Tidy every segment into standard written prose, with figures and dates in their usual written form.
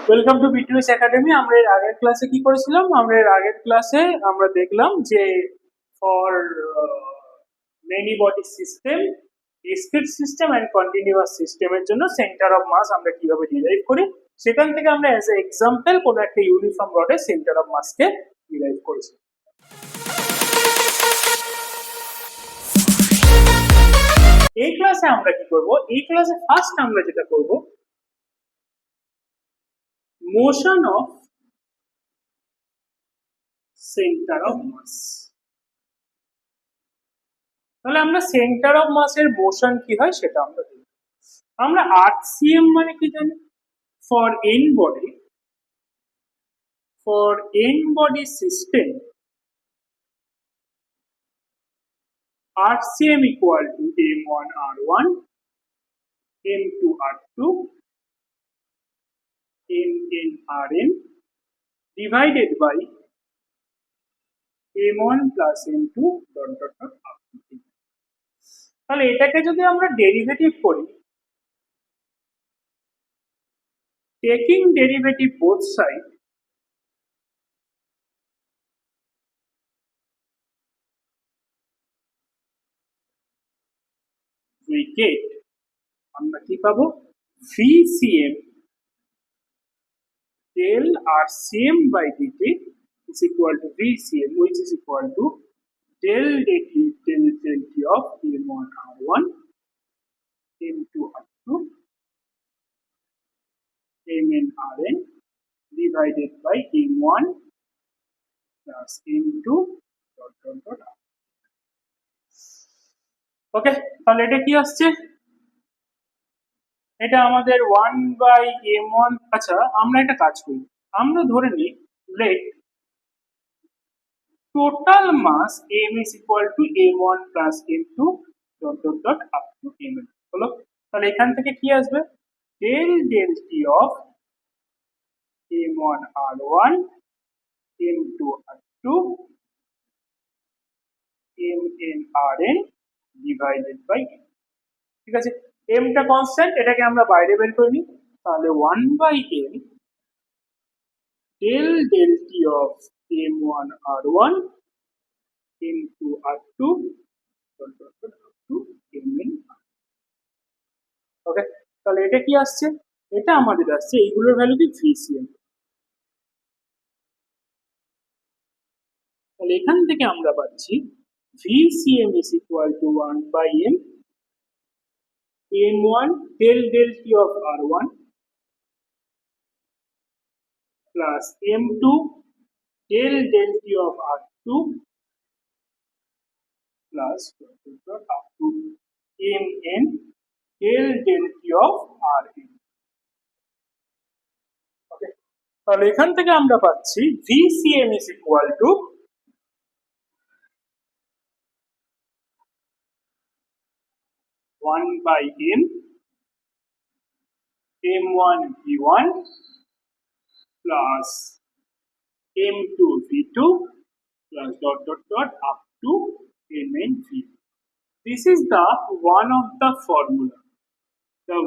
Welcome to বিটুইস academy. আমরা এর আগের ক্লাসে কি করেছিলাম? আমরা দেখলাম যে for many body system, discrete system and continuous সিস্টেমের জন্য সেন্টার অফ মাস আমরা কিভাবে ডিরাইভ করি, সেখান থেকে আমরা অ্যাজ এ এক্সাম্পল কোনো একটা ইউনিফর্ম রডের সেন্টার অফ মাসকে ডিরাইভ করেছি। এই ক্লাসে আমরা কি করব? এই ক্লাসে ফার্স্ট আমরা যেটা করব, motion of center of mass. তাহলে আমরা সেন্টার অফ মাসের মোশন কি হয় সেটা আমরা দেখব। আমরা আরসিএম মানে কি জানি? For N body system, RCM equal to M1 R1, M2 R2, Mn Rn divided by M1 plus M2 dot dot dot up to M. তাহলে এটাকে যদি আমরা ডেরিভেটিভ করি, taking derivative both side, we get, আমরা কি পাবো? VCM del RCM by dt is equal to VCM, which is equal to del dt del t of M1 R1, M2 R2, Mn Rn divided by M1 plus M2 dot dot dot R. ওকে, তাহলে এটা কি আসছে? এটা আমাদের 1 by M1। আচ্ছা, আমরা একটা কাজ করি, আমরা ধরে নিই late total mass M is equal to M1 plus M2 dot dot dot up to Mn হলো। তাহলে এখান থেকে কি আসবে? del del t of M1 R1, M2 R2, Mn Rn divided by M। ঠিক আছে, m টা কনস্ট্যান্ট, এটাকে আমরা বাইরে বের করে নিই। তাহলে 1 by m del del t of M1 R1, M2 R2 dot dot dot up to Mn। ওকে, তাহলে এটা কি আসছে? এটা আমাদের আসছে এইগুলোর ভ্যালু কি? VCM। তাহলে এখান থেকে আমরা পাচ্ছি VCM is equal to 1 by m M1 del del t of R1 plus M2 del del t of R2 plus up to Mn del del t of Rn। ওকে, তাহলে এখান থেকে আমরা পাচ্ছি VCM is equal to 1 by m M1 V1 plus M2 V2 plus dot dot dot up to Mn V। This is the one of the formula, the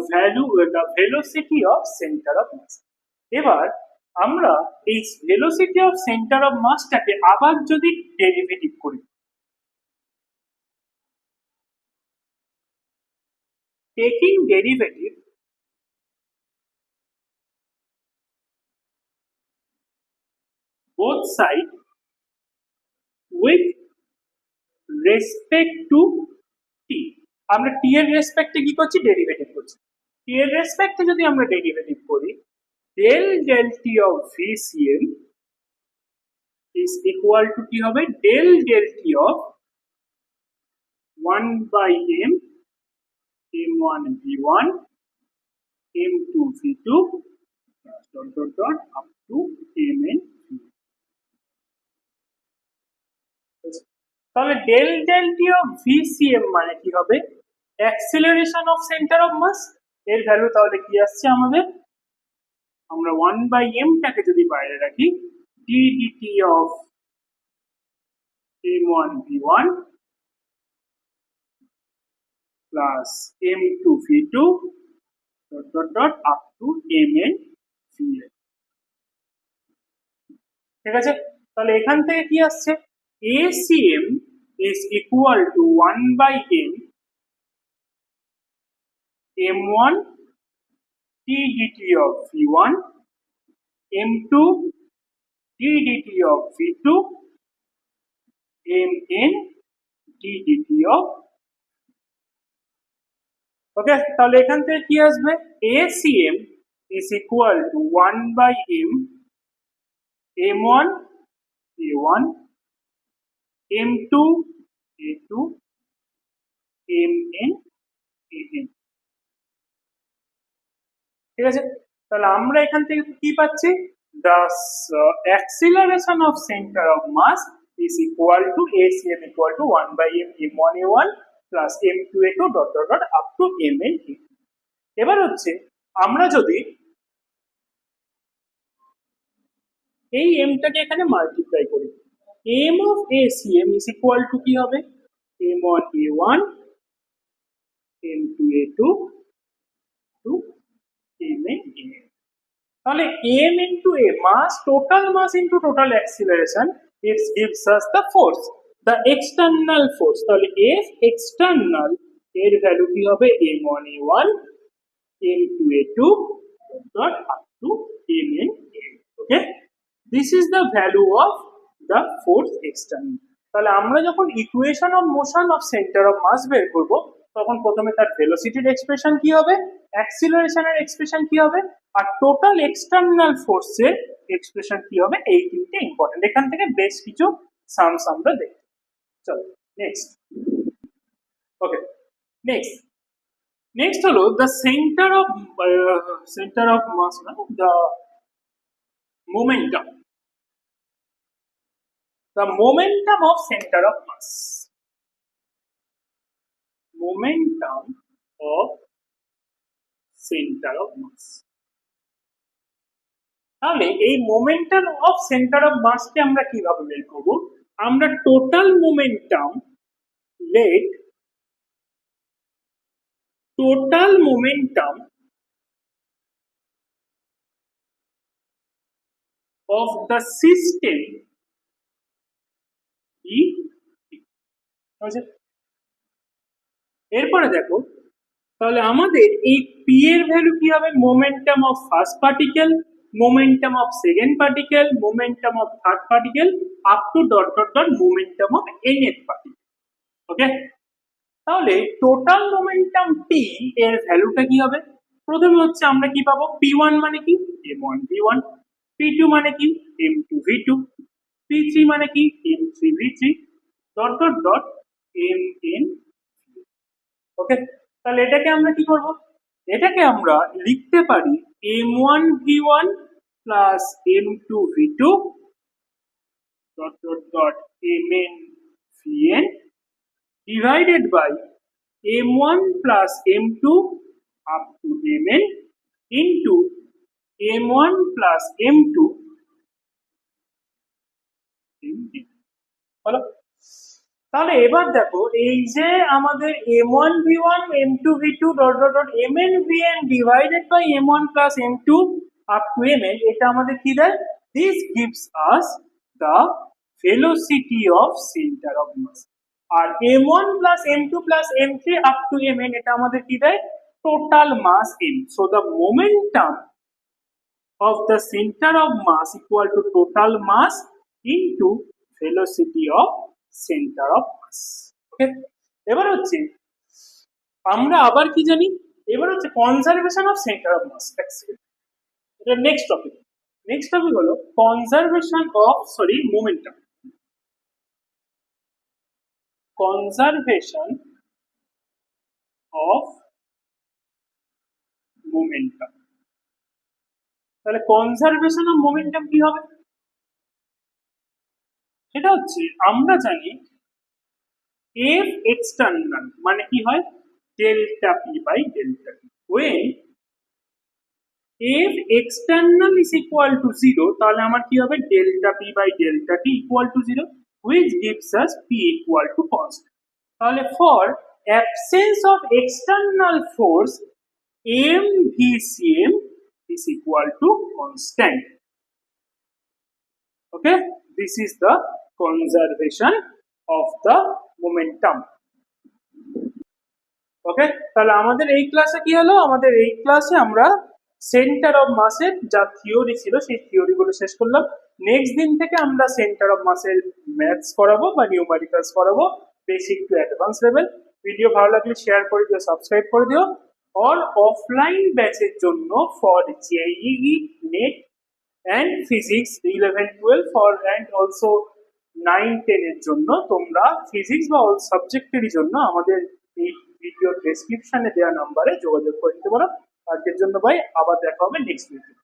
velocity of center of mass। এবার আমরা এই velocity of center of massটাকে আবার যদি derivative করি, taking derivative both side with respect to t, আমরা t এর রেসপেক্টে কি করছি? ডেরিভেটিভ করছি। t এর রেসপেক্টে যদি আমরা ডেরিভেটিভ করি, del del t of VCM is equal to কি হবে? del del t of 1 by m M1 V1 M2 V2 dot dot dot up to Mn V। তাহলে del del t of VCM মানে কি হবে? Acceleration of center of mass. এর value তাহলে কি আসছে আমাদের? আমরা 1 by m টাকে যদি বাইরে রাখি, d dt of M1 V1 plus M2 V2 dot dot dot up to Mn Vn। ঠিক আছে, তাহলে এখান থেকে কি আসছে, ACM is equal to 1 by M1 t dt of V1, M2 t dt of V2, Mn t dt of, ওকে, তাহলে এখান থেকে কি আসবে, ACM is equal to 1 by M1 A1, M2 A2, Mn An। ঠিক আছে, তাহলে আমরা এখান থেকে কি পাচ্ছি, the acceleration of center of mass is equal to ACM equal to 1 by M1 A1 plus M2 A2 dot dot dot up to Mn A2। এবার হচ্ছে আমরা যদি এই mটাকে এখানে মাল্টিপ্লাই করি, m of ACM is equal to কি হবে, M1 A1 M2 A2 to Mn A। তাহলে m into a mass, total mass into total acceleration, it gives us the force, the external force। তাহলে F external এর value কি হবে, m1 a1 m2 a2 dot up to mn a। Okay, this is the value of the force external। তাহলে আমরা যখন equation of motion of center of mass বের করব, তখন প্রথমে তার ভেলোসিটির এক্সপ্রেশন কি হবে, অ্যাক্সিলারেশনের এক্সপ্রেশন কি হবে, আর টোটাল এক্সটার্নাল ফোর্সের এক্সপ্রেশন কি হবে, এই তিনটে ইম্পর্টেন্ট। এখান থেকে বেশ কিছু সামস আমরা দেখব। চলো নেক্সট। ওকে, নেক্সট হলো the center of mass, the momentum, the momentum of center of mass, momentum of center of mass। তাহলে এই মোমেন্টাম অফ সেন্টার অফ মাসকে আমরা কিভাবে বের করব, আমরা total momentum let total momentum of the system E। এরপরে দেখো, তাহলে আমাদের এই পি এর ভ্যালু কি হবে, momentum of first particle, momentum of second particle, momentum of third particle up to dot dot dot momentum of nth particle. Okay, তাহলে total momentum টি এর ভ্যালুটা কি হবে, প্রথমে হচ্ছে আমরা কি পাবো, p1 মানে কি m1 v1, p2 মানে কি m2 v2, p3 মানে কি m3 v3 dot dot dot mn। ওকে, তাহলে এটাকে আমরা কি করব, এটাকে আমরা লিখতে পারি m1 v1 plus m2 v2 dot dot dot mn vn divided by m1 plus m2 up to mn into m1 plus m2 mn। বলো, তাহলে এবার দেখো, এই যে আমাদের m1 v1 m2 v2 dot dot dot mn vn divided by m1 plus m2 up to mn, এটা আমাদের কি দেয়, this gives us the velocity of center of mass. আর m1 plus m2 plus m3 up to mn, এটা আমাদের কি দেয়, total mass m। So the momentum of the center of mass equal to total mass into velocity of center of mass। Okay, এবার হচ্ছে আমরা আবার কি জানি, এবার হচ্ছে conservation of center of mass. এটা নেক্সট টপিক হলো conservation of momentum, conservation of momentum. তাহলে কনজারভেশন অফ মোমেন্টাম কি হবে, সেটা হচ্ছে আমরা জানি F external মানে কি হয়, delta P by delta T. when F external is equal to 0, তাহলে আমার কি হবে, delta P by delta T equal to 0, which gives us P equal to constant। তাহলে for absence of external force MVCM is equal to constant। Okay, this is the conservation of the momentum. ওকে, তাহলে আমাদের এই ক্লাসে কি হলো, আমাদের এই ক্লাসে আমরা সেন্টার অফ মাসের যা থিওরি ছিল সেই থিওরি গুলো শেষ করলাম। নেক্সট দিন থেকে আমরা সেন্টার অফ মাসের ম্যাথস করাবো বা নিউমেরিক্যালস করাবো, basic to advance level. Video ভালো লাগলে শেয়ার করে দিও, সাবস্ক্রাইব করে দিও। और অফলাইন ব্যাচের জন্য for JEE net and physics 11-12 for and also 9-10 এর জন্য তোমরা ফিজিক্স বা অল সাবজেক্টেরই জন্য আমাদের এই ভিডিও ডেসক্রিপশনে দেওয়া নাম্বারে যোগাযোগ করে নিতে পারো। আজকের জন্য ভাই, আবার দেখা হবে নেক্সট ভিডিও।